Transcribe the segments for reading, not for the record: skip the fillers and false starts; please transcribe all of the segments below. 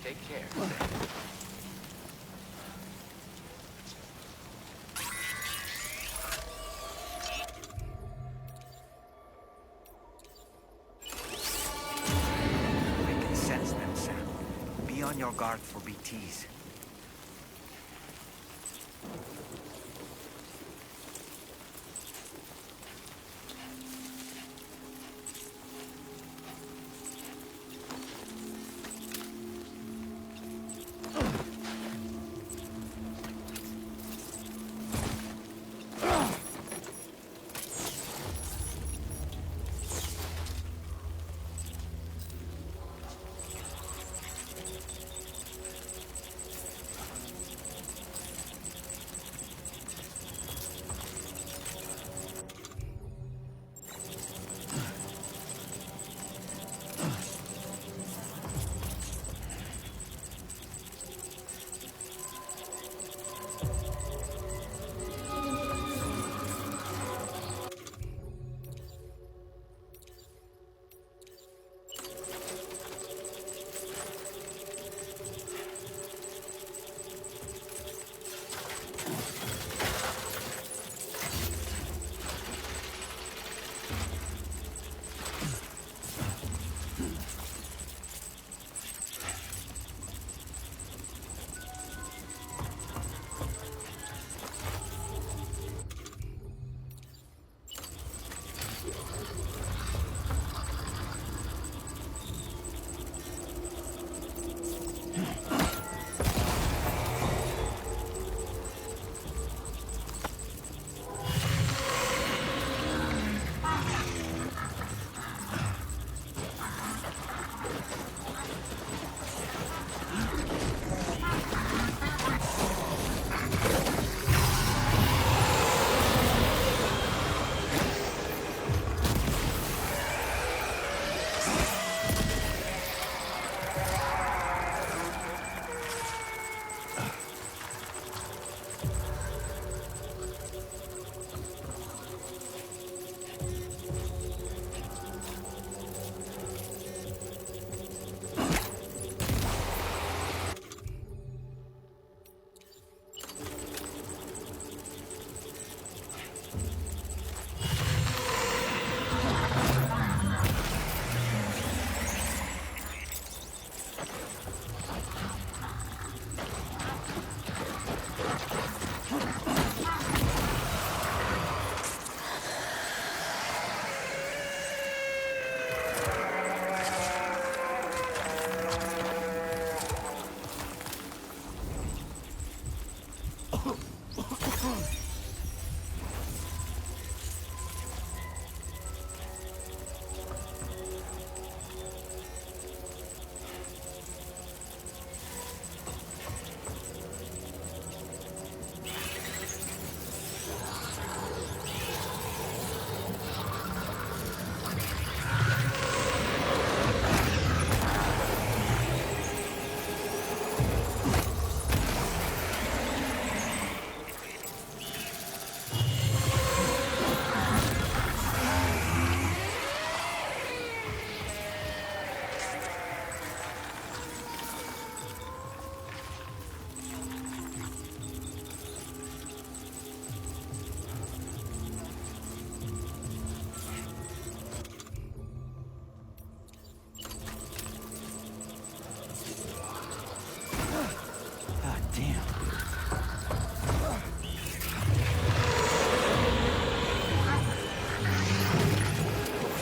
Take care. I can sense them, Sam. Be on your guard for BTs.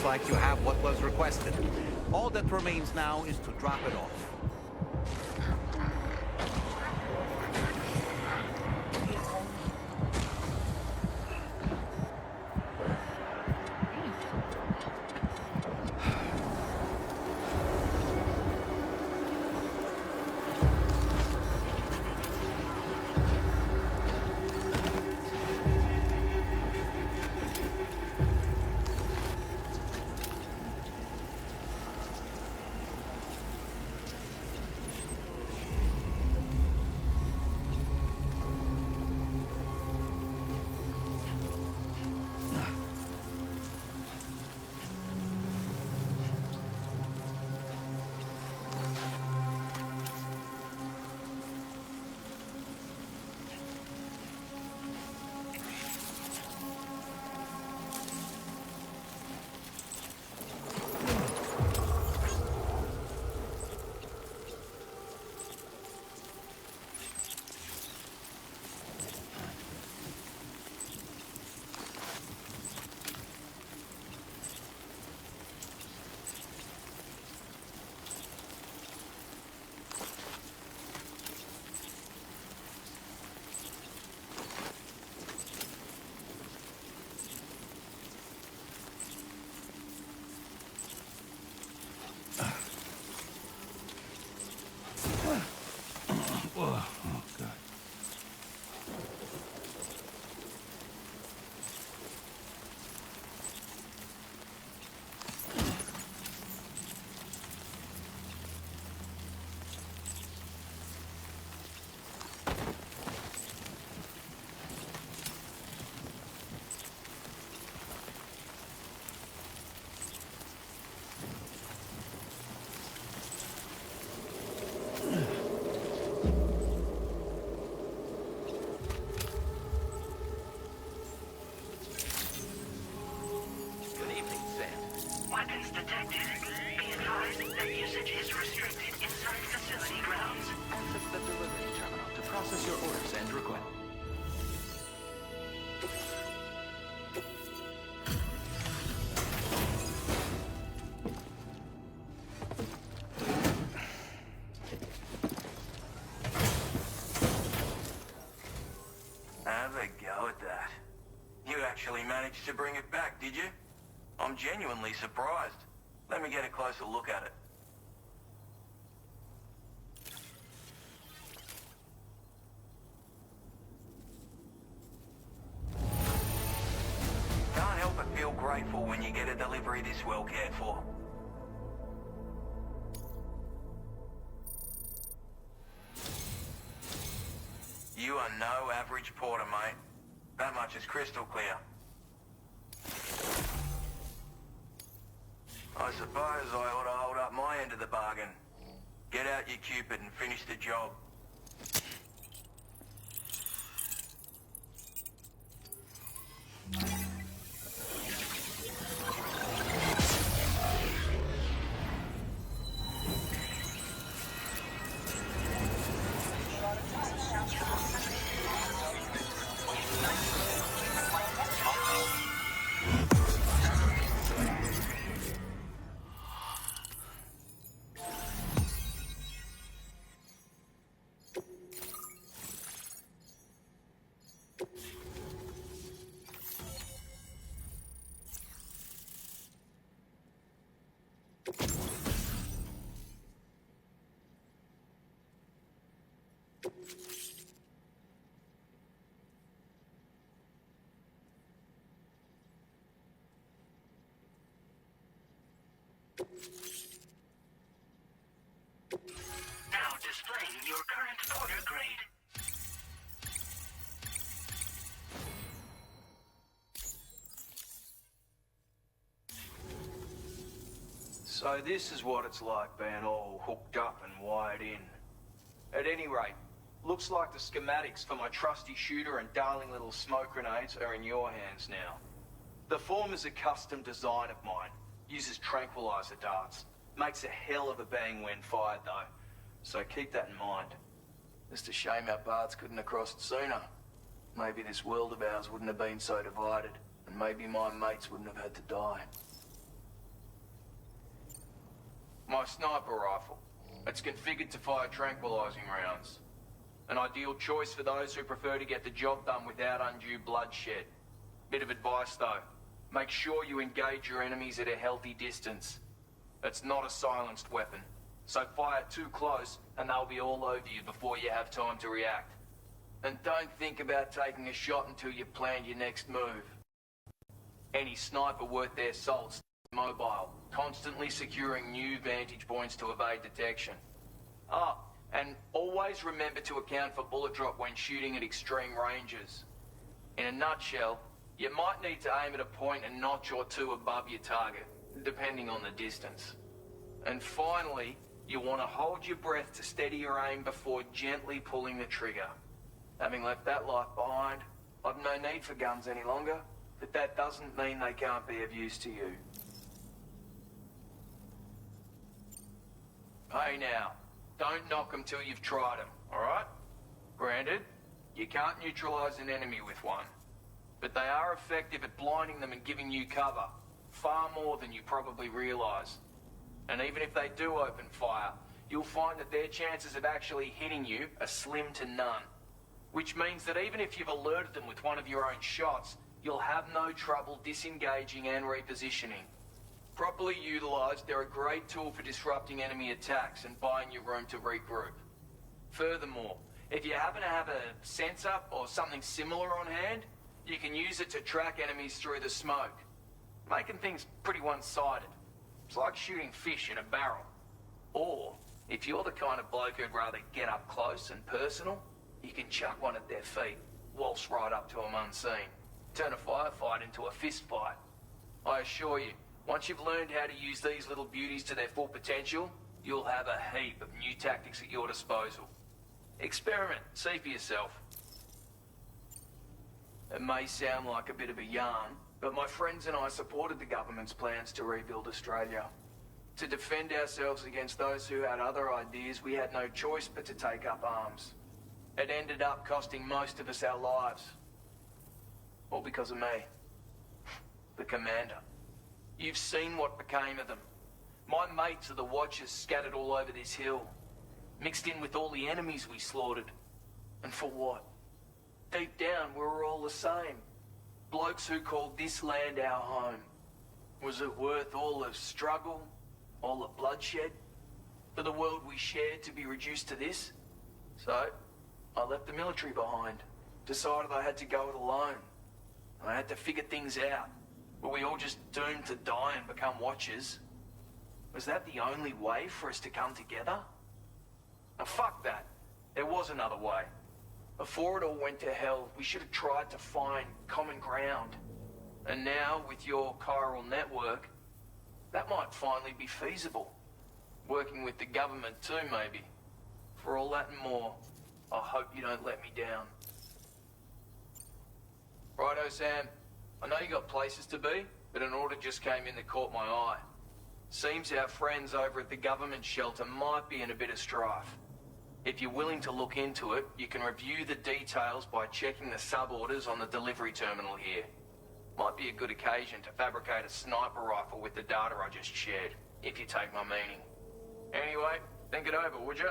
Like you have what was requested. All that remains now is to drop it off. detected. Be advised that usage is restricted inside facility grounds. Access the delivery terminal to process your orders and requests. Have a go at that. You actually managed to bring it back, did you? I'm genuinely surprised. Let me get a closer look at it. Can't help but feel grateful when you get a delivery this well cared for. You are no average porter, mate. That much is crystal clear. I suppose I ought to hold up my end of the bargain. Get out your Cupid and finish the job. Now displaying your current porter grade. So this is what it's like being all hooked up and wired in. At any rate, looks like the schematics for my trusty shooter and darling little smoke grenades are in your hands now. The former's a custom design of mine. Uses tranquilizer darts. Makes a hell of a bang when fired though. So keep that in mind. Just a shame our paths couldn't have crossed sooner. Maybe this world of ours wouldn't have been so divided, and maybe my mates wouldn't have had to die. My sniper rifle. It's configured to fire tranquilizing rounds. An ideal choice for those who prefer to get the job done without undue bloodshed. Bit of advice though. Make sure you engage your enemies at a healthy distance. It's not a silenced weapon, so fire too close and they'll be all over you before you have time to react. And don't think about taking a shot until you've planned your next move. Any sniper worth their salt stays mobile, constantly securing new vantage points to evade detection. And always remember to account for bullet drop when shooting at extreme ranges. In a nutshell, you might need to aim at a point a notch or two above your target, depending on the distance. And finally, you want to hold your breath to steady your aim before gently pulling the trigger. Having left that life behind, I've no need for guns any longer, but that doesn't mean they can't be of use to you. Hey now, don't knock them till you've tried them, alright? Granted, you can't neutralize an enemy with one, but they are effective at blinding them and giving you cover, far more than you probably realize. And even if they do open fire, you'll find that their chances of actually hitting you are slim to none. Which means that even if you've alerted them with one of your own shots, you'll have no trouble disengaging and repositioning. Properly utilized, they're a great tool for disrupting enemy attacks and buying you room to regroup. Furthermore, if you happen to have a sensor or something similar on hand, you can use it to track enemies through the smoke, making things pretty one-sided. It's like shooting fish in a barrel. Or, if you're the kind of bloke who'd rather get up close and personal, you can chuck one at their feet, waltz right up to them unseen, turn a firefight into a fist fight. I assure you, once you've learned how to use these little beauties to their full potential, you'll have a heap of new tactics at your disposal. Experiment, see for yourself. It may sound like a bit of a yarn, But my friends and I supported the government's plans to rebuild Australia. To defend ourselves against those who had other ideas, we had no choice but to take up arms. It ended up costing most of us our lives. All because of me. The commander. You've seen what became of them. My mates are the Watchers scattered all over this hill. Mixed in with all the enemies we slaughtered. And for what? Deep down, we were all the same. Blokes who called this land our home. Was it worth all the struggle? All the bloodshed? For the world we shared to be reduced to this? So, I left the military behind. Decided I had to go it alone. I had to figure things out. Were we all just doomed to die and become Watchers? Was that the only way for us to come together? Now fuck that. There was another way. Before it all went to hell, we should have tried to find common ground. And now, with your chiral network, that might finally be feasible. Working with the government too, maybe. For all that and more, I hope you don't let me down. Righto, Sam. I know you got places to be, but an order just came in that caught my eye. Seems our friends over at the government shelter might be in a bit of strife. If you're willing to look into it, you can review the details by checking the sub-orders on the delivery terminal here. Might be a good occasion to fabricate a sniper rifle with the data I just shared, if you take my meaning. Anyway, think it over, would you?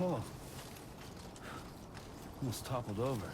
Oh. Almost toppled over.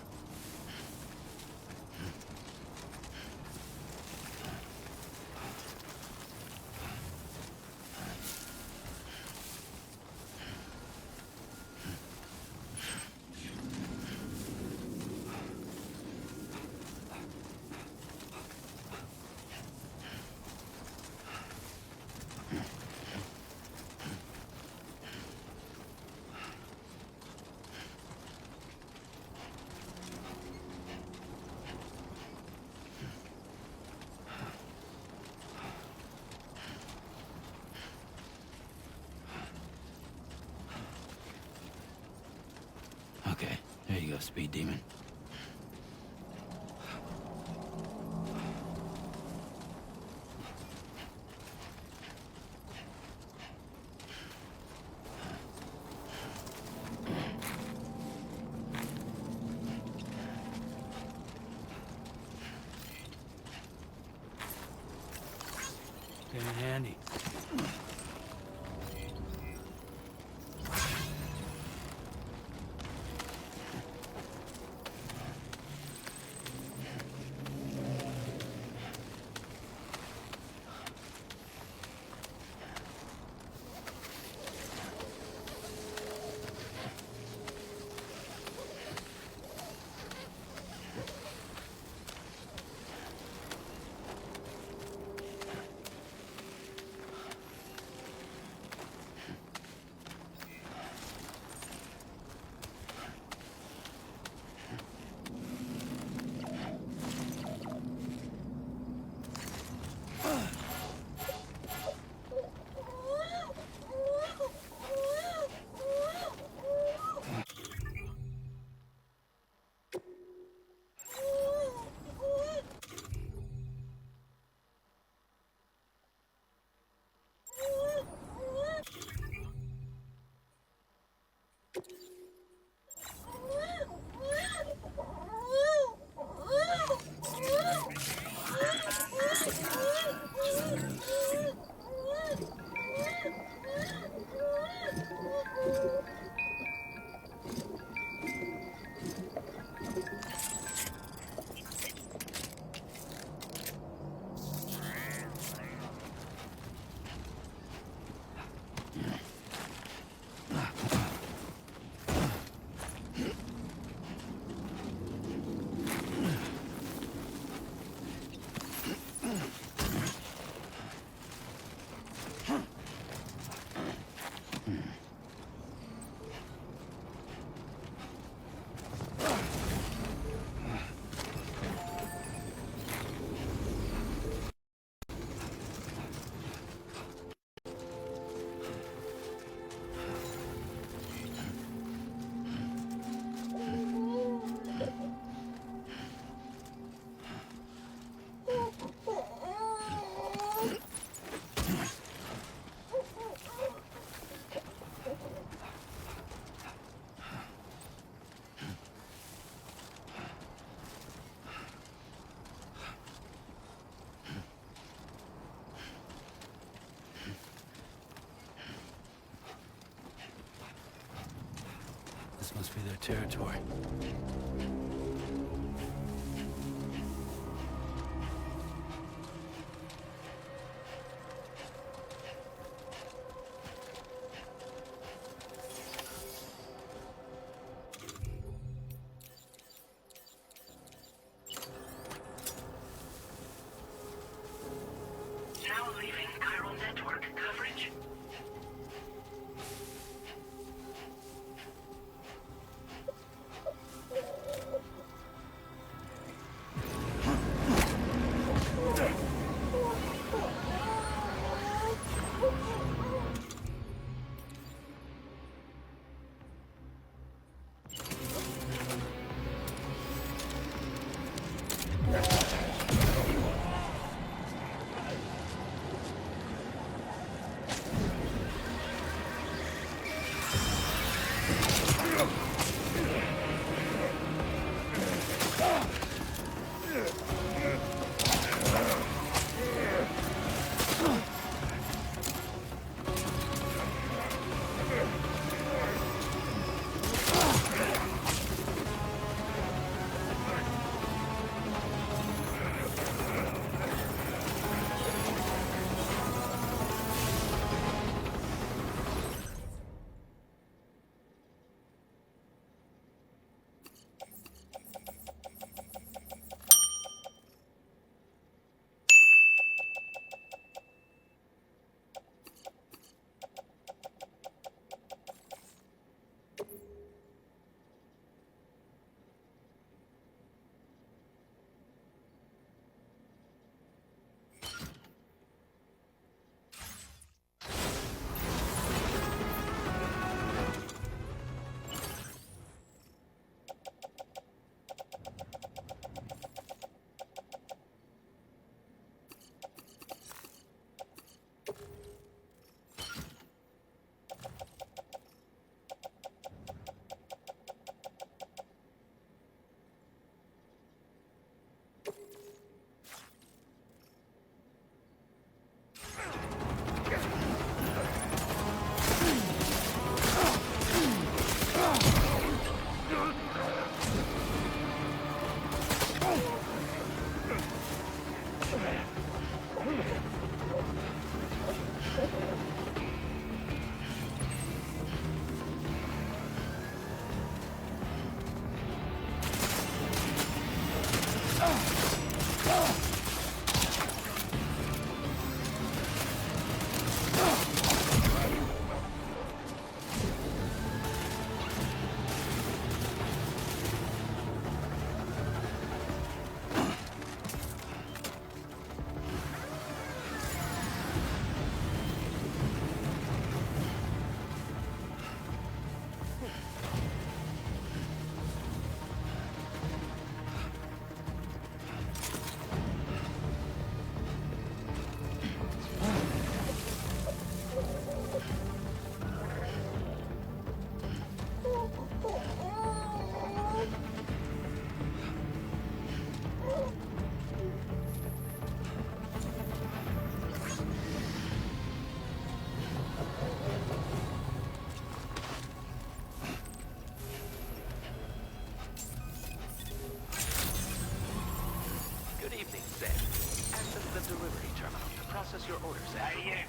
Okay, there you go, Speed Demon. Getting handy. This must be their territory. Now leaving chiral network coverage. How do you, mate?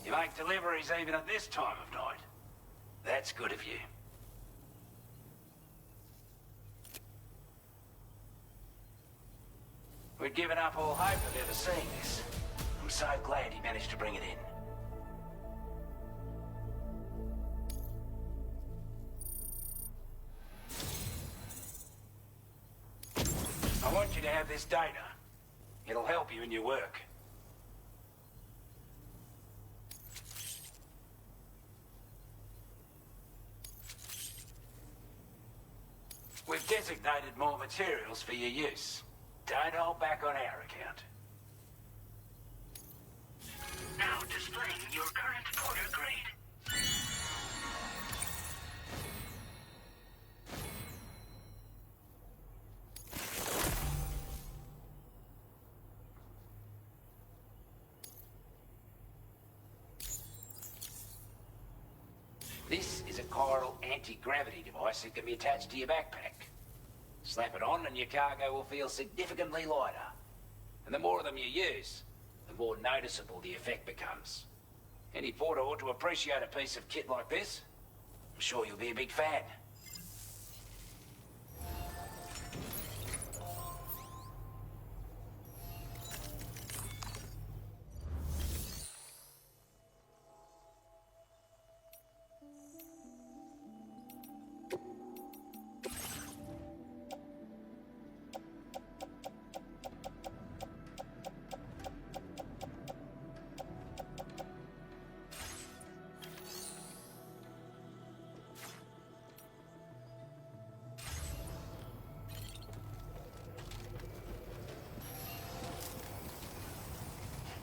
You make deliveries even at this time of night. That's good of you. We'd given up all hope of ever seeing this. I'm so glad he managed to bring it in. I want you to have this data. It'll help you in your work. We've designated more materials for your use. Don't hold back on our account. Now displaying your current porter grade. This is a chiral anti-gravity device that can be attached to your backpack. Slap it on and your cargo will feel significantly lighter. And the more of them you use, the more noticeable the effect becomes. Any porter ought to appreciate a piece of kit like this. I'm sure you'll be a big fan.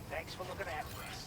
Thanks for looking after us.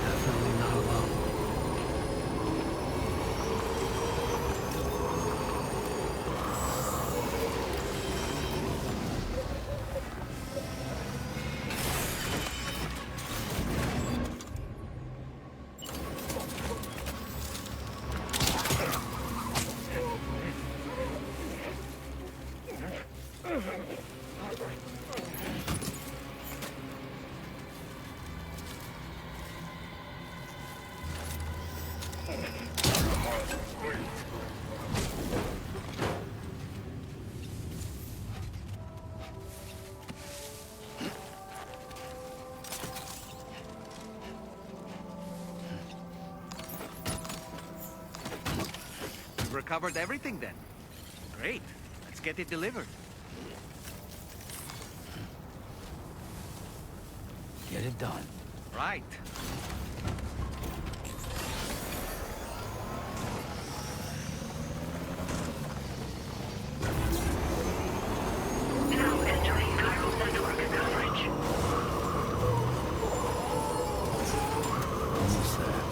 Definitely not alone. We've recovered everything then. Great. Let's get it delivered. Get it done. Right. Now entering chiral network coverage. Almost there.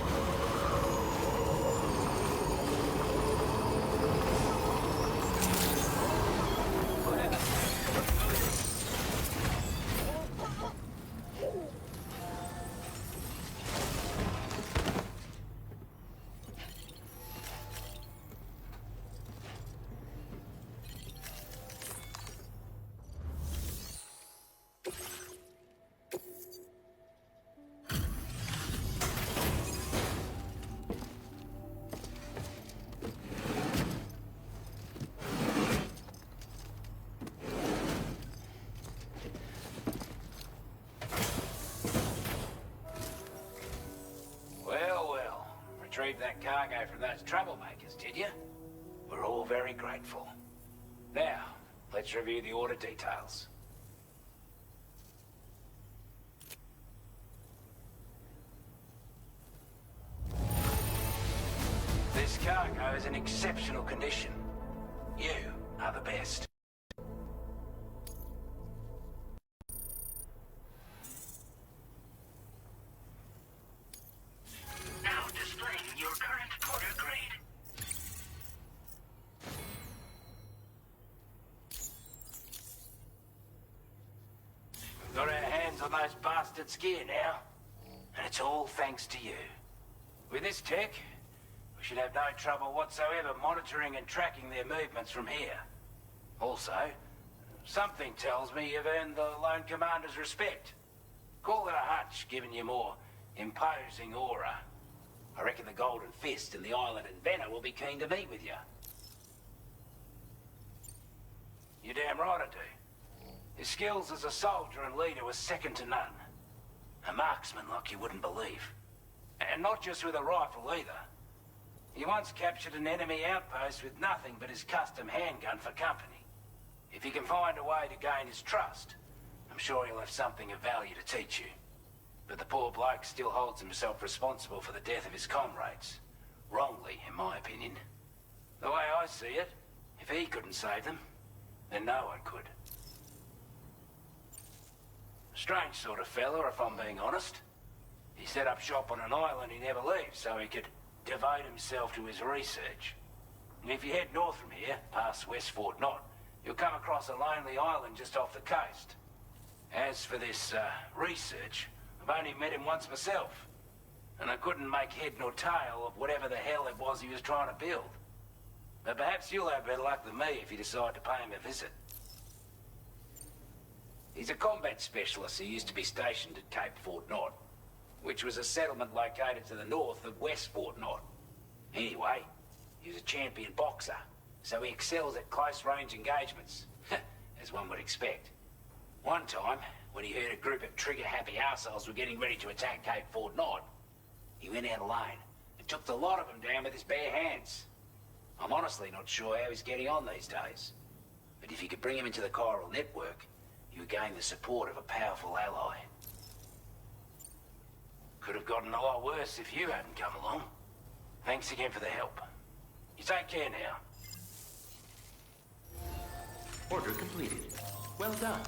retrieve that cargo from those troublemakers, did you? We're all very grateful. Now, let's review the order details. This cargo is in exceptional condition. You are the best. Now displaying your current order grade. We've got our hands on those bastards' gear now, and it's all thanks to you. With this tech, we should have no trouble whatsoever monitoring and tracking their movements from here. Also, something tells me you've earned the Lone Commander's respect. Call it a hunch, given your more imposing aura. I reckon the Golden Fist and the Island Inventor will be keen to meet with you. You're damn right I do. His skills as a soldier and leader were second to none. A marksman like you wouldn't believe. And not just with a rifle either. He once captured an enemy outpost with nothing but his custom handgun for company. If you can find a way to gain his trust, I'm sure he'll have something of value to teach you. But the poor bloke still holds himself responsible for the death of his comrades. Wrongly, in my opinion. The way I see it, if he couldn't save them, then no one could. Strange sort of fella, if I'm being honest. He set up shop on an island he never leaves so he could devote himself to his research. And if you head north from here, past West Fort Knot, you'll come across a lonely island just off the coast. As for this research, I've only met him once myself, and I couldn't make head nor tail of whatever the hell it was he was trying to build. But perhaps you'll have better luck than me if you decide to pay him a visit. He's a combat specialist who used to be stationed at Cape Fort Knot, which was a settlement located to the north of West Fort Knot. Anyway, he was a champion boxer, so he excels at close-range engagements, as one would expect. One time, when he heard a group of trigger-happy arseholes were getting ready to attack Cape Fort Knot, he went out alone and took the lot of them down with his bare hands. I'm honestly not sure how he's getting on these days, but if you could bring him into the chiral network, you would gain the support of a powerful ally. Could have gotten a lot worse if you hadn't come along. Thanks again for the help. You take care now. Order completed. Well done.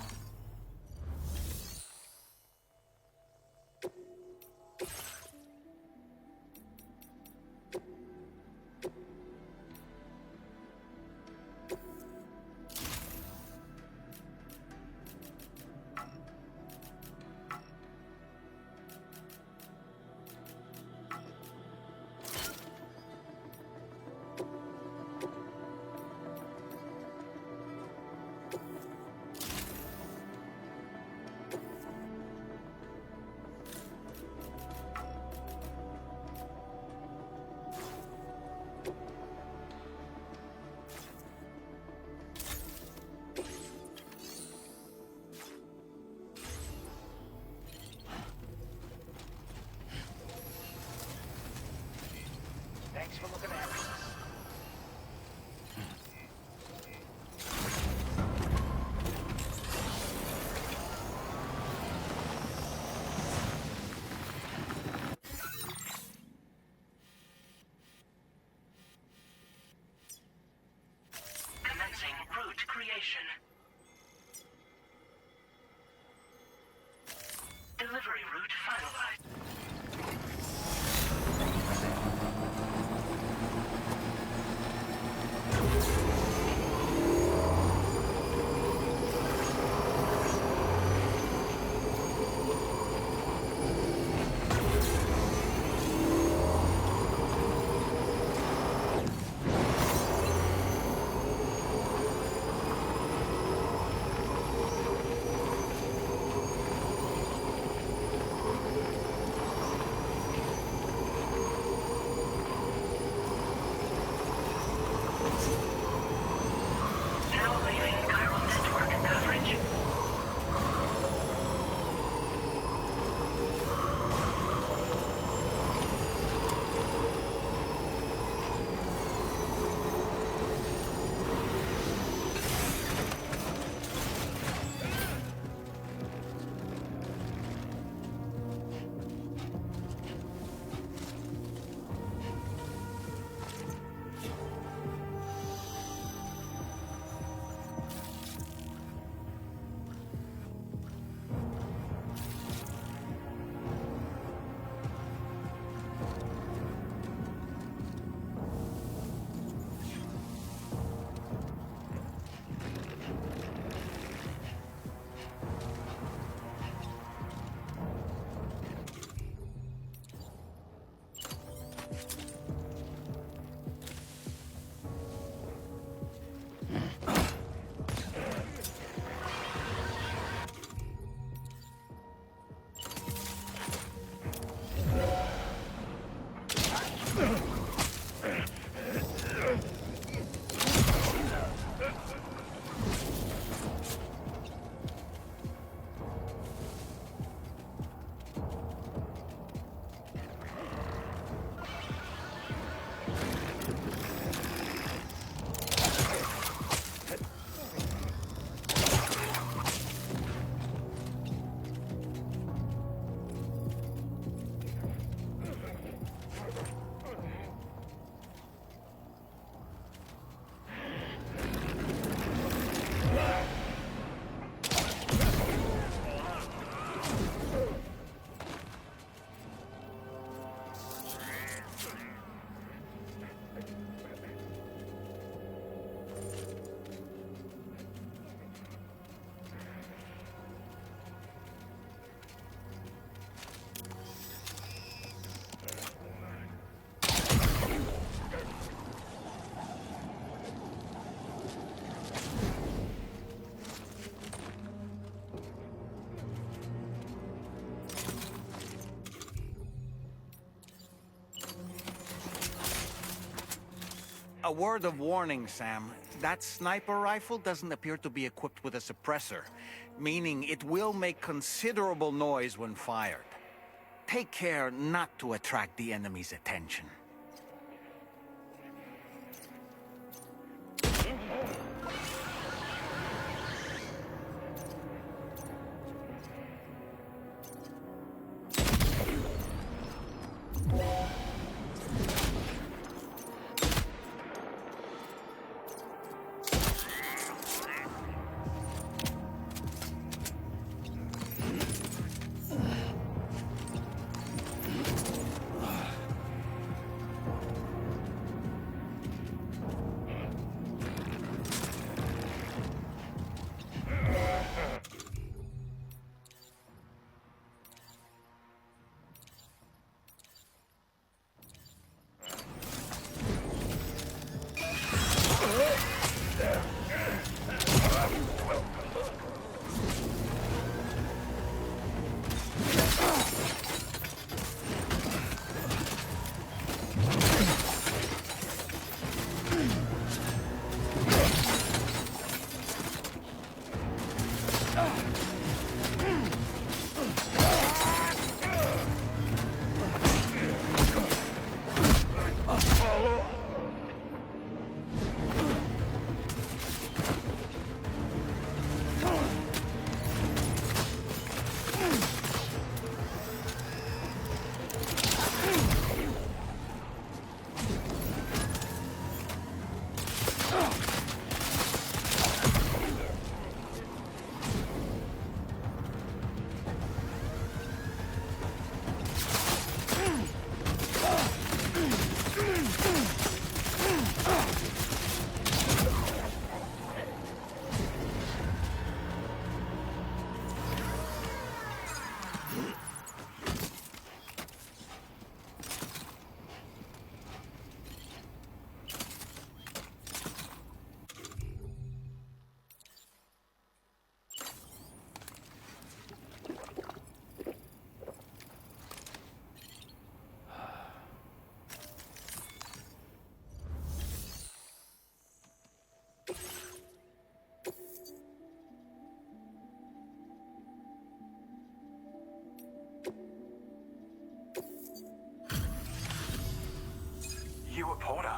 A word of warning, Sam. That sniper rifle doesn't appear to be equipped with a suppressor, meaning it will make considerable noise when fired. Take care not to attract the enemy's attention. You a Porter?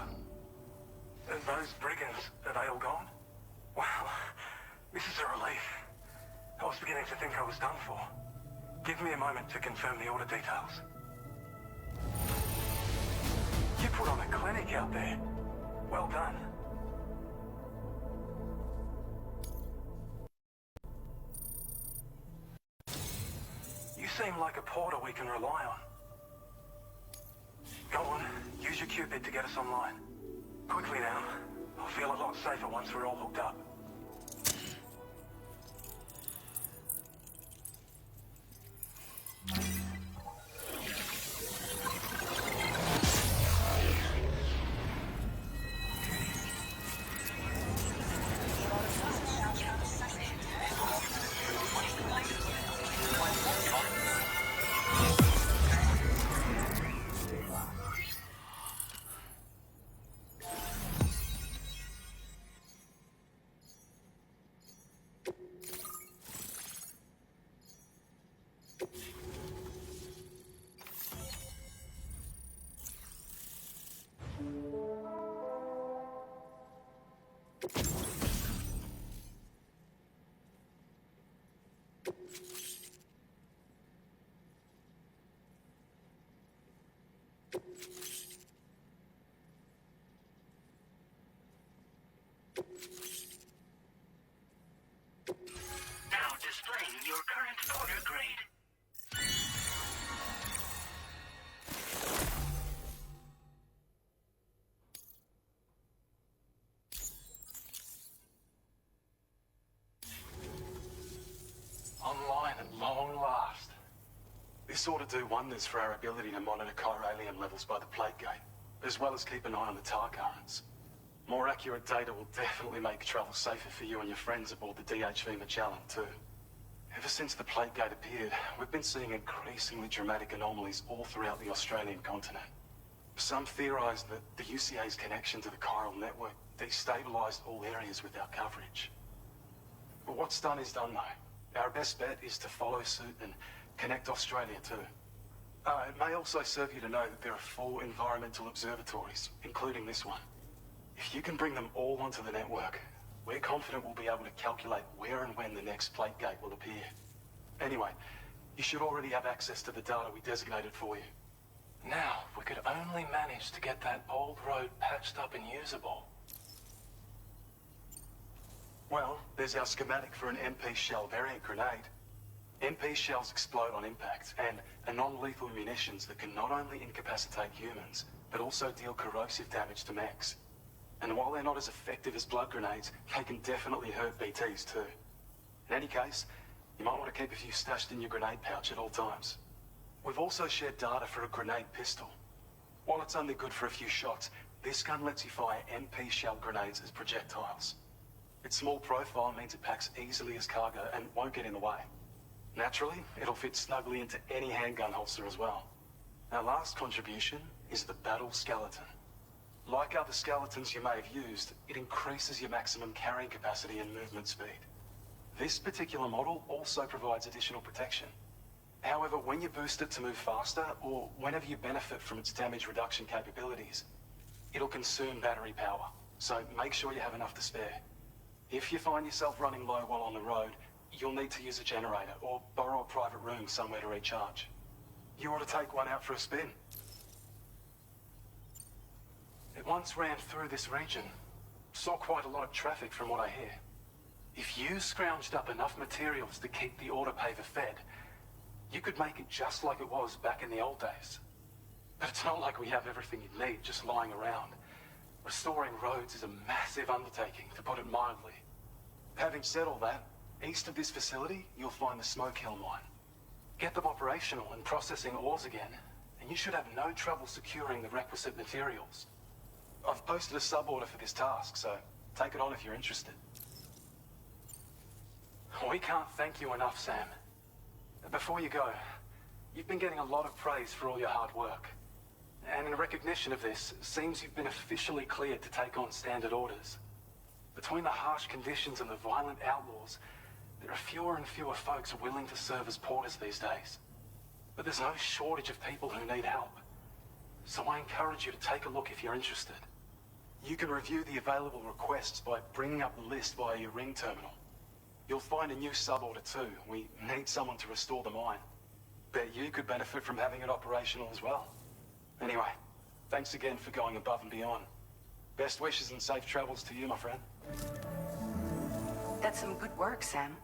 And those brigands, are they all gone? Wow, this is a relief. I was beginning to think I was done for. Give me a moment to confirm the order details. You put on a clinic out there. Well done. You seem like a Porter we can rely on. Go on, use your Cupid to get us online. Quickly now. I'll feel a lot safer once we're all hooked up. Now displaying your current Porter grade. Online at long last. This ought to do wonders for our ability to monitor chiralium levels by the plate gate, as well as keep an eye on the tar currents. More accurate data will definitely make travel safer for you and your friends aboard the DHV Magellan, too. Ever since the plate gate appeared, we've been seeing increasingly dramatic anomalies all throughout the Australian continent. Some theorize that the UCA's connection to the chiral network destabilized all areas without coverage. But what's done is done, though. Our best bet is to follow suit and connect Australia too. It may also serve you to know that there are 4 environmental observatories, including this one. If you can bring them all onto the network, we're confident we'll be able to calculate where and when the next plate gate will appear. Anyway, you should already have access to the data we designated for you. Now, if we could only manage to get that old road patched up and usable. Well, there's our schematic for an MP shell variant grenade. MP shells explode on impact, and are non-lethal munitions that can not only incapacitate humans, but also deal corrosive damage to mechs. And while they're not as effective as blood grenades, they can definitely hurt BTs too. In any case, you might want to keep a few stashed in your grenade pouch at all times. We've also shared data for a grenade pistol. While it's only good for a few shots, this gun lets you fire MP shell grenades as projectiles. Its small profile means it packs easily as cargo and won't get in the way. Naturally, it'll fit snugly into any handgun holster as well. Our last contribution is the battle skeleton. Like other skeletons you may have used, it increases your maximum carrying capacity and movement speed. This particular model also provides additional protection. However, when you boost it to move faster, or whenever you benefit from its damage reduction capabilities, it'll consume battery power, so make sure you have enough to spare. If you find yourself running low while on the road, you'll need to use a generator or borrow a private room somewhere to recharge. You ought to take one out for a spin. It once ran through this region. Saw quite a lot of traffic from what I hear. If you scrounged up enough materials to keep the autopaver fed, you could make it just like it was back in the old days. But it's not like we have everything you need just lying around. Restoring roads is a massive undertaking, to put it mildly. Having said all that, east of this facility, you'll find the Smoke Hill mine. Get them operational and processing ores again, and you should have no trouble securing the requisite materials. I've posted a sub-order for this task, so take it on if you're interested. We can't thank you enough, Sam. Before you go, you've been getting a lot of praise for all your hard work. And in recognition of this, it seems you've been officially cleared to take on standard orders. Between the harsh conditions and the violent outlaws, there are fewer and fewer folks willing to serve as porters these days. But there's no shortage of people who need help. So I encourage you to take a look if you're interested. You can review the available requests by bringing up the list via your ring terminal. You'll find a new sub-order too. We need someone to restore the mine. Bet you could benefit from having it operational as well. Anyway, thanks again for going above and beyond. Best wishes and safe travels to you, my friend. That's some good work, Sam.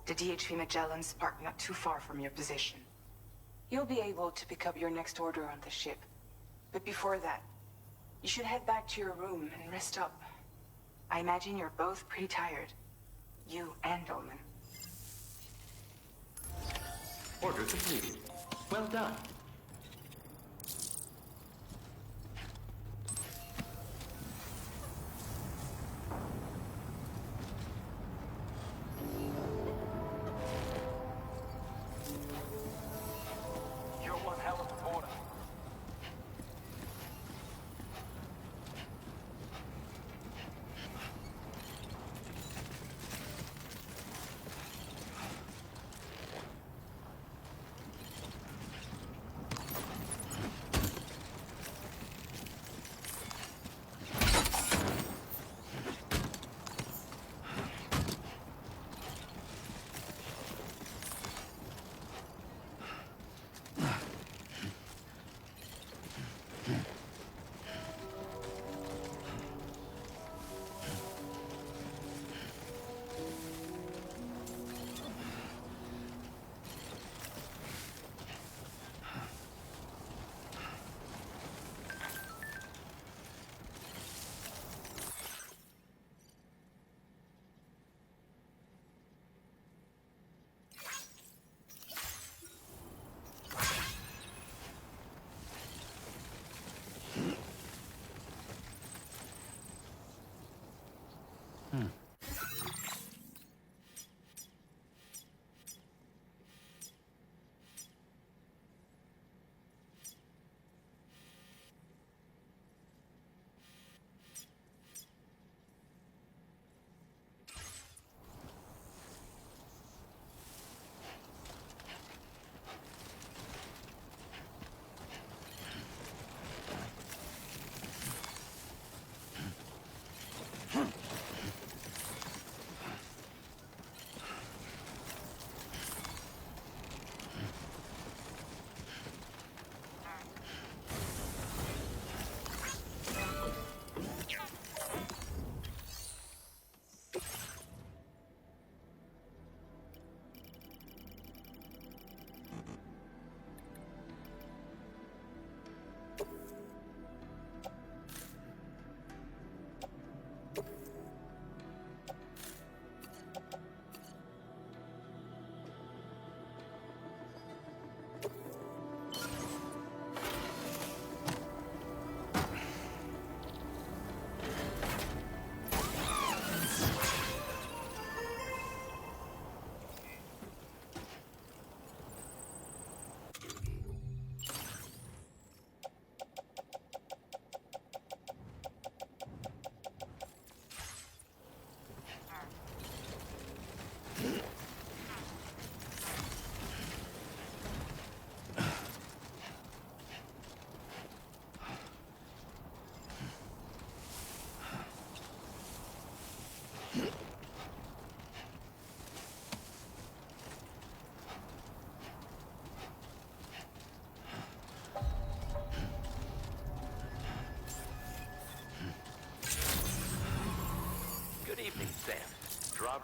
The DHV Magellan's parked not too far from your position. You'll be able to pick up your next order on the ship. But before that, you should head back to your room and rest up. I imagine you're both pretty tired. You and Dolman. Order completed. Well done. You're one hell of a porter.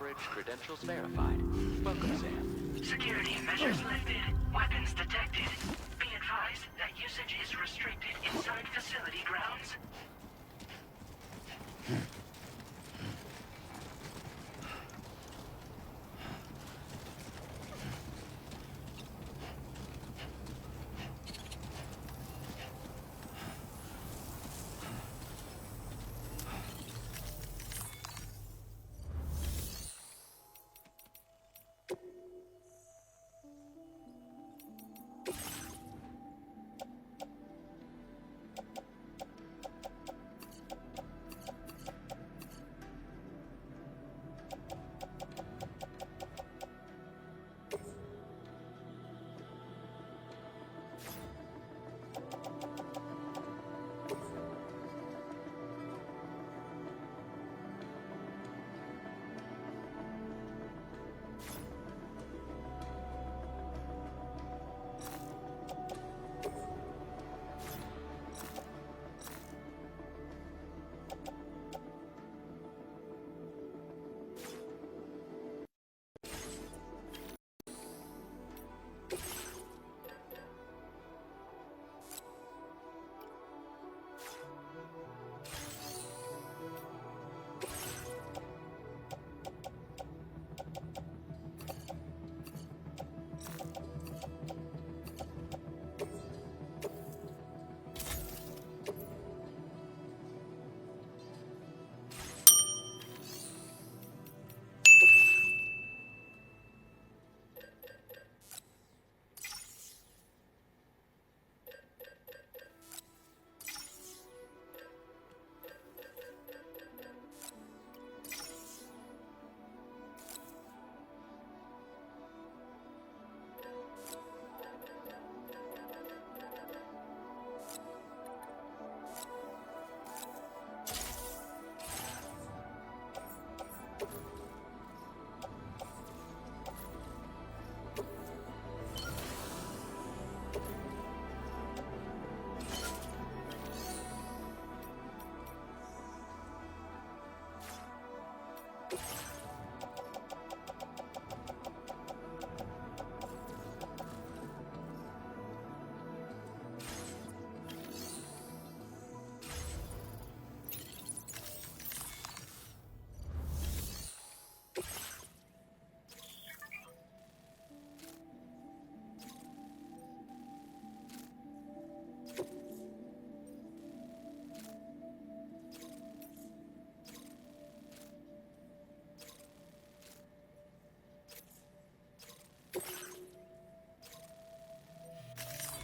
Bridge credentials verified. Welcome, Sam. Security measures lifted. Weapons detected. Be advised that usage is restricted inside facility grounds.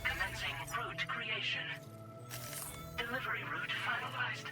Commencing route creation. Delivery route finalized.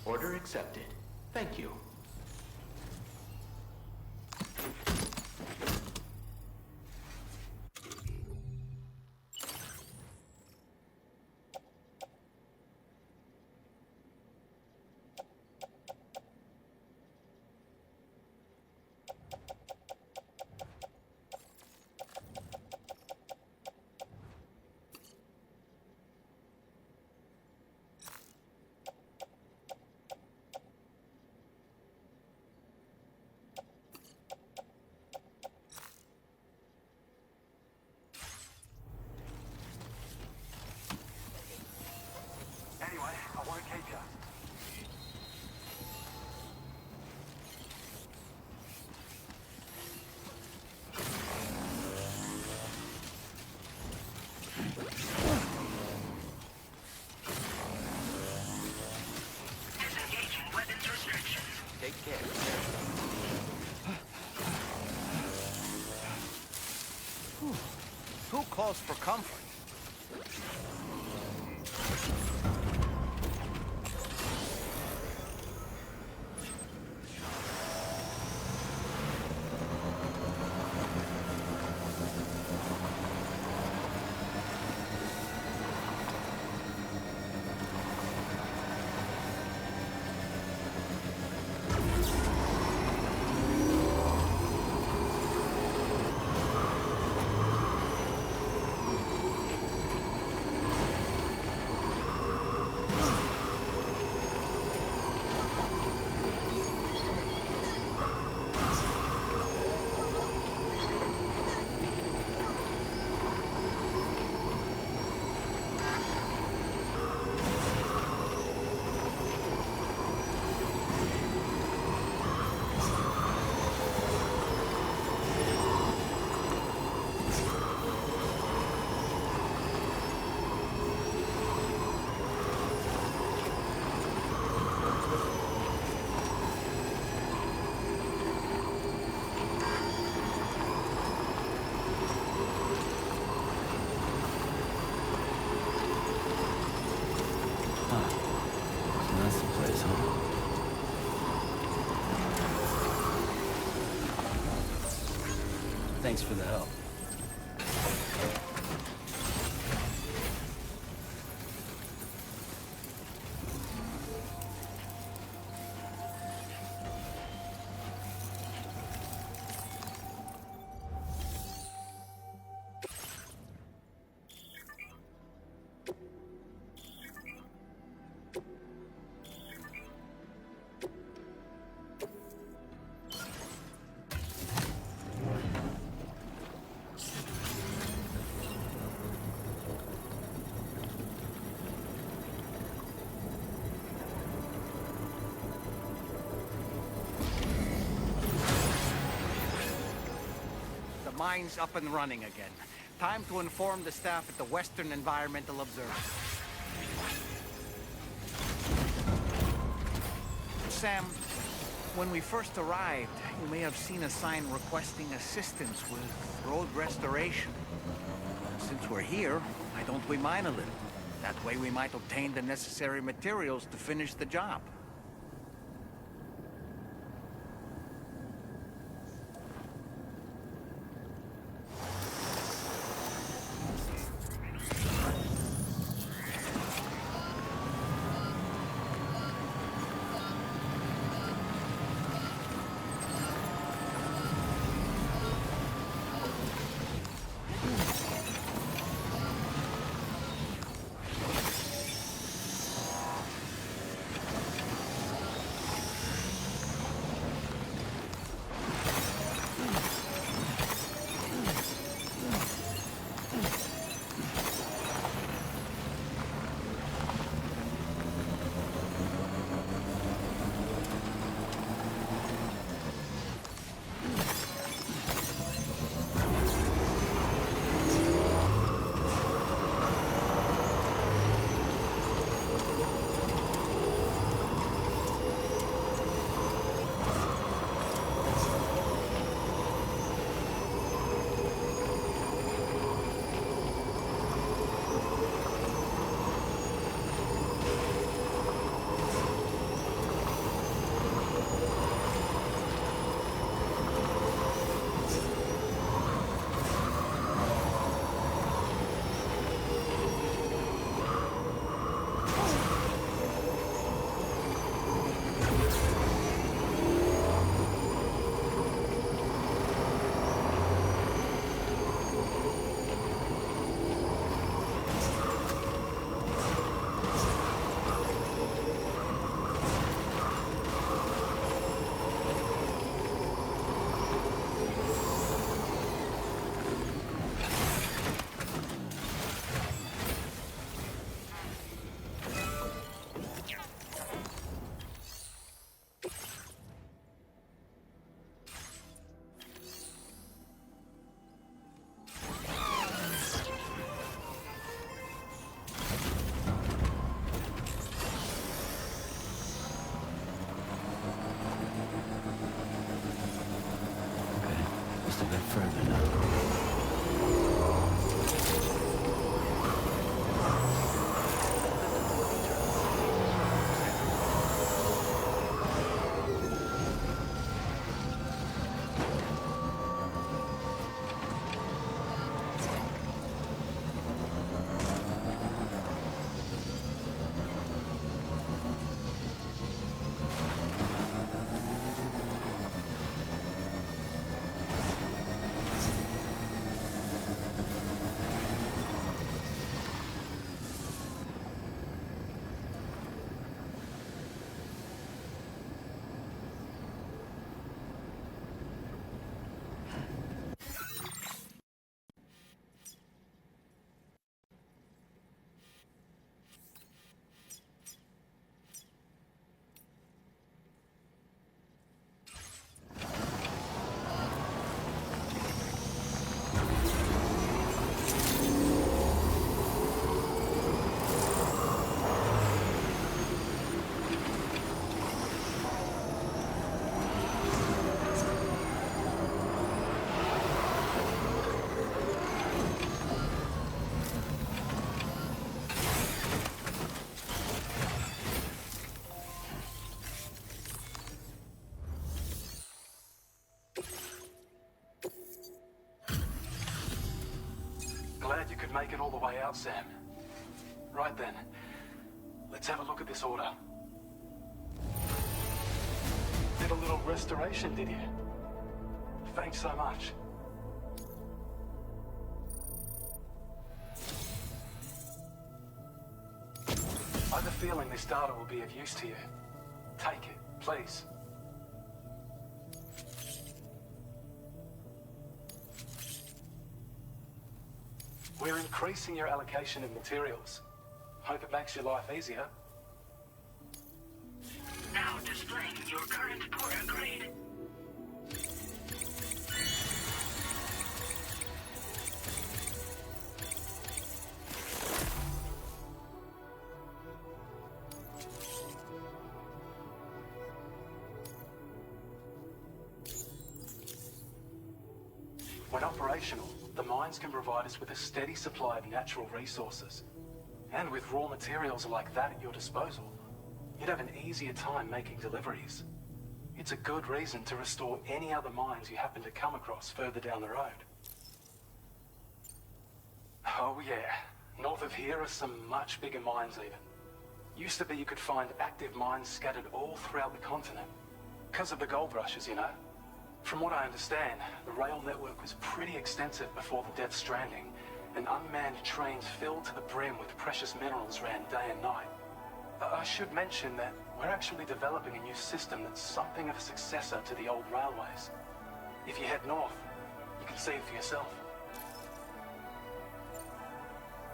Order accepted. Thank you. keep you. Disengaging weapons restrictions. Take care. Who calls for comfort? That's the place, huh? Thanks for the help. The mine's up and running again. Time to inform the staff at the Western Environmental Observatory. Sam, when we first arrived, you may have seen a sign requesting assistance with road restoration. Since we're here, why don't we mine a little? That way we might obtain the necessary materials to finish the job. glad you could make it all the way out, Sam. Right then, let's have a look at this order. Did a little restoration, did you? Thanks so much. I have a feeling this data will be of use to you. Take it, please. We're increasing your allocation of materials. Hope it makes your life easier. Now displaying your current porter grade. When operational, the mines can provide us with a steady supply of natural resources. And with raw materials like that at your disposal, you'd have an easier time making deliveries. It's a good reason to restore any other mines you happen to come across further down the road. Oh yeah, north of here are some much bigger mines even. Used to be you could find active mines scattered all throughout the continent. Because of the gold rushes, you know. From what I understand, the rail network was pretty extensive before the Death Stranding, and unmanned trains filled to the brim with precious minerals ran day and night. I should mention that we're actually developing a new system that's something of a successor to the old railways. If you head north, you can see it for yourself.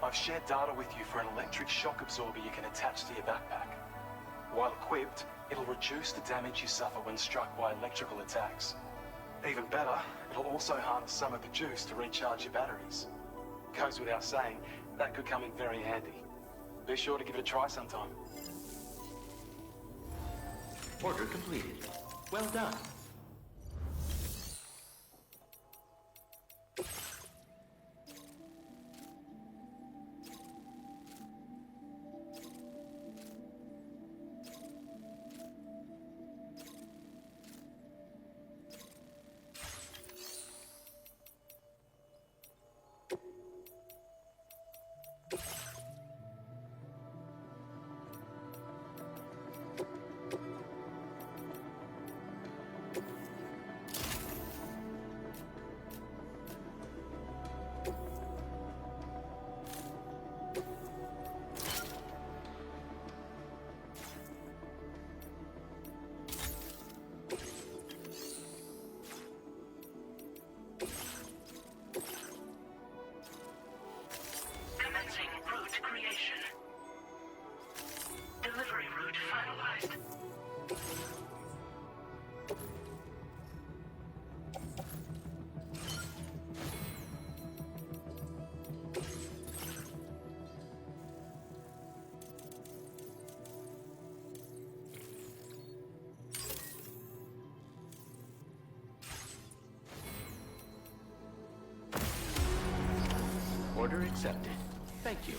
I've shared data with you for an electric shock absorber you can attach to your backpack. While equipped, it'll reduce the damage you suffer when struck by electrical attacks. Even better, it'll also harness some of the juice to recharge your batteries. Goes without saying, that could come in very handy. Be sure to give it a try sometime. Order completed. Well done. Commencing route creation. Delivery route finalized. Order accepted. Thank you.